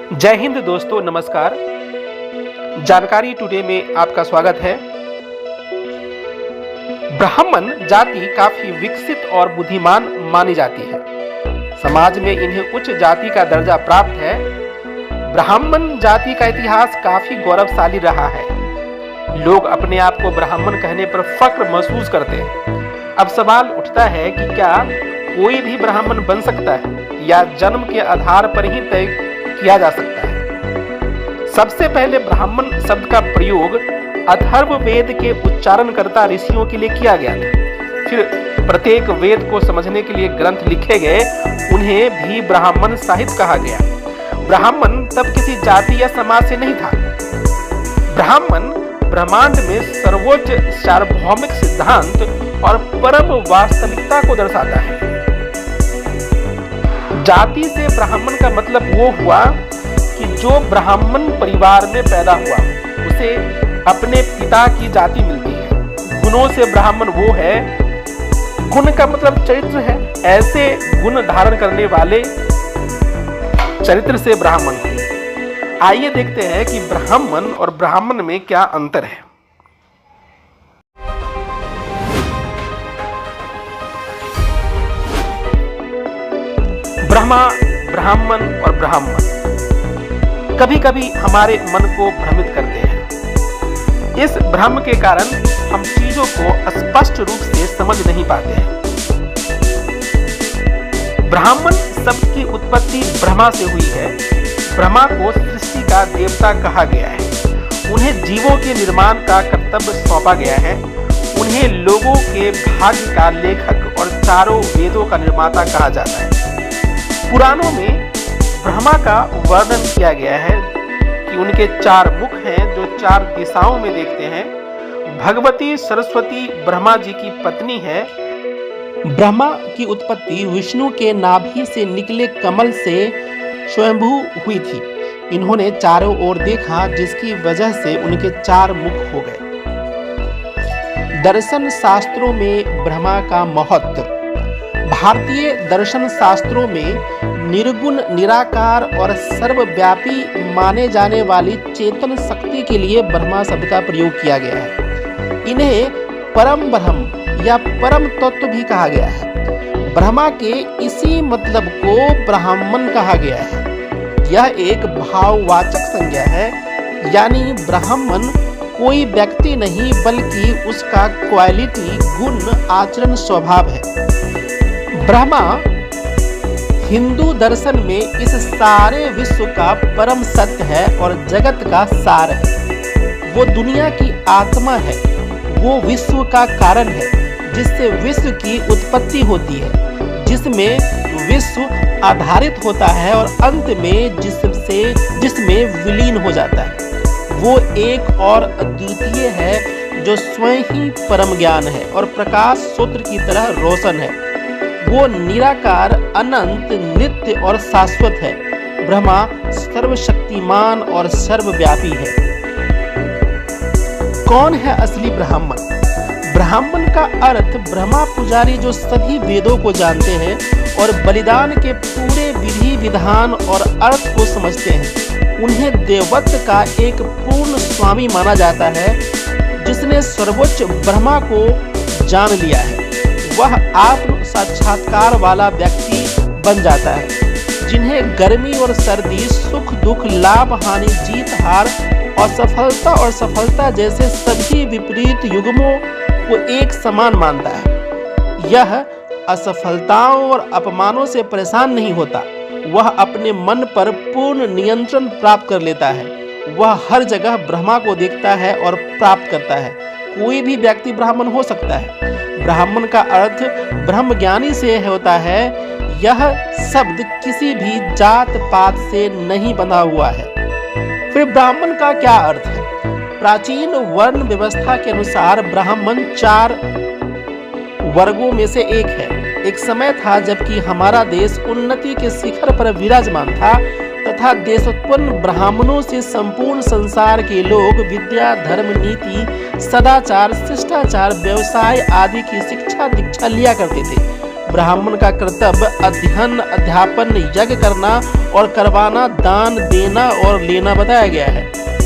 जय हिंद दोस्तों, नमस्कार। जानकारी टुडे में आपका स्वागत है। ब्राह्मण जाति काफी विकसित और बुद्धिमान मानी जाती है। समाज में इन्हें उच्च जाति का दर्जा प्राप्त है। ब्राह्मण जाति का इतिहास काफी गौरवशाली रहा है। लोग अपने आप को ब्राह्मण कहने पर फक्र महसूस करते हैं। अब सवाल उठता है कि क्या कोई भी ब्राह्मण बन सकता है या जन्म के आधार पर ही तय किया जा सकता है। सबसे पहले ब्राह्मण शब्द का प्रयोग अथर्ववेद के उच्चारणकर्ता ऋषियों के लिए किया गया था। फिर प्रत्येक वेद को समझने के लिए ग्रंथ लिखे गए, उन्हें भी ब्राह्मण साहित्य कहा गया। ब्राह्मण तब किसी जाति या समाज से नहीं था। ब्राह्मण ब्रह्मांड में सर्वोच्च सार्वभौमिक सिद्धांत और परम वास्तविकता को दर्शाता है। जाति से ब्राह्मण का मतलब वो हुआ कि जो ब्राह्मण परिवार में पैदा हुआ उसे अपने पिता की जाति मिलती है। गुणों से ब्राह्मण वो है, गुण का मतलब चरित्र है, ऐसे गुण धारण करने वाले चरित्र से ब्राह्मण है। आइए देखते हैं कि ब्राह्मण और ब्राह्मण में क्या अंतर है। ब्रह्मा, ब्राह्मण और ब्राह्मण कभी कभी हमारे मन को भ्रमित करते हैं। इस भ्रम के कारण हम चीजों को स्पष्ट रूप से समझ नहीं पाते हैं। ब्राह्मण शब्द की उत्पत्ति ब्रह्मा से हुई है। ब्रह्मा को सृष्टि का देवता कहा गया है। उन्हें जीवों के निर्माण का कर्तव्य सौंपा गया है। उन्हें लोगों के भाग्य का लेखक और चारों वेदों का निर्माता कहा जाता है। पुराणों में ब्रह्मा का वर्णन किया गया है कि उनके 4 मुख हैं जो 4 दिशाओं में देखते हैं। भगवती सरस्वती ब्रह्मा जी की पत्नी है। ब्रह्मा की उत्पत्ति विष्णु के नाभि से निकले कमल से स्वयंभू हुई थी। इन्होंने चारों ओर देखा, जिसकी वजह से उनके 4 मुख हो गए। दर्शन शास्त्रों में ब्रह्मा का महत्व। भारतीय दर्शन शास्त्रों में निर्गुण, निराकार और सर्वव्यापी माने जाने वाली चेतन शक्ति के लिए ब्रह्मा शब्द का प्रयोग किया गया है। इन्हें परम ब्रह्म या परम तत्व भी कहा गया है। ब्रह्मा के इसी मतलब को ब्राह्मण कहा गया है। यह एक भाववाचक संज्ञा है, यानी ब्राह्मण कोई व्यक्ति नहीं बल्कि उसका क्वालिटी, गुण, आचरण, स्वभाव है। ब्रह्मा हिंदू दर्शन में इस सारे विश्व का परम सत्य है और जगत का सार है। वो दुनिया की आत्मा है। वो विश्व का कारण है, जिससे विश्व की उत्पत्ति होती है, जिसमें विश्व आधारित होता है और अंत में जिसमें विलीन हो जाता है। वो एक और अद्वितीय है जो स्वयं ही परम ज्ञान है और प्रकाश सूत्र की तरह रोशन है। वो निराकार, अनंत, नित्य और शाश्वत है। ब्रह्मा सर्वशक्तिमान और सर्वव्यापी है। कौन है असली ब्राह्मण? ब्राह्मण का अर्थ ब्रह्मा पुजारी जो सभी वेदों को जानते हैं और बलिदान के पूरे विधि विधान और अर्थ को समझते हैं। उन्हें देवत्व का एक पूर्ण स्वामी माना जाता है, जिसने सर्वोच्च ब्रह्मा को जान लिया है। वह आत्म साक्षात्कार वाला व्यक्ति बन जाता है। जिन्हें गर्मी और सर्दी, सुख दुख, लाभ हानि, जीत हार, असफलता और सफलता जैसे सभी विपरीत युग्मों को एक समान मानता है। यह असफलताओं और अपमानों से परेशान नहीं होता। वह अपने मन पर पूर्ण नियंत्रण प्राप्त कर लेता है। वह हर जगह ब्रह्मा को देखता है और प्राप्त करता है। कोई भी व्यक्ति ब्राह्मण हो सकता है। ब्राह्मण का अर्थ ब्रह्मज्ञानी से होता है। यह शब्द किसी भी जात पात से नहीं बंधा हुआ है। फिर ब्राह्मण का क्या अर्थ है? प्राचीन वर्ण व्यवस्था के अनुसार ब्राह्मण 4 वर्गों में से एक है। एक समय था जबकि हमारा देश उन्नति के शिखर पर विराजमान था तथा देशोत्पन्न ब्राह्मणों से संपूर्ण संसार के लोग विद्या, धर्म, नीति, सदाचार, शिष्टाचार, व्यवसाय आदि की शिक्षा दीक्षा लिया करते थे। ब्राह्मण का कर्तव्य अध्ययन, अध्यापन, यज्ञ करना और करवाना, दान देना और लेना बताया गया है।